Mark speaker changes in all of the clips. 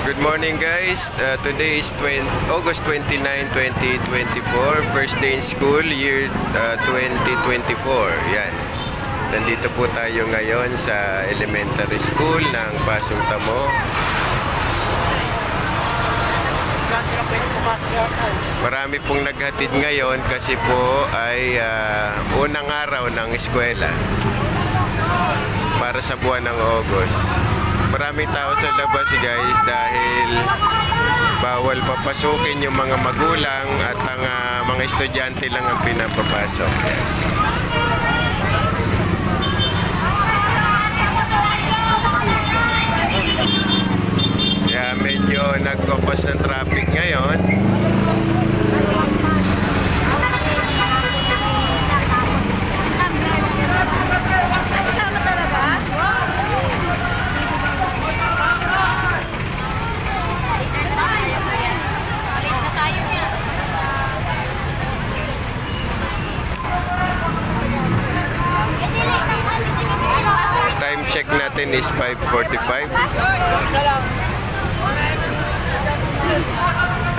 Speaker 1: Good morning guys, today is August 29, 2024, first day in school, year 2024. Yan. Nandito po tayo ngayon sa elementary school ng Pasong Tamo. Marami pong naghatid ngayon kasi po ay unang araw ng eskwela para sa buwan ng August. Maraming tao sa labas guys dahil bawal papasukin yung mga magulang at ang mga estudyante lang ang pinapapasok. Kaya medyo nagkopos ng traffic ngayon. Time check natin is 5:45.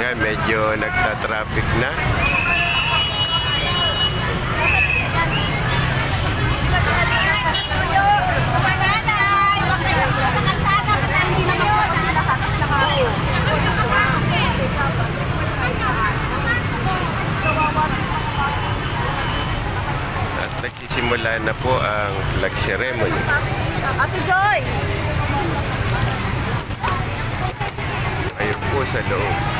Speaker 1: Yan, medyo nagta-traffic na. At nagsisimula na po ang flag ceremony.
Speaker 2: Ate Joy!
Speaker 1: Ayun po sa loob.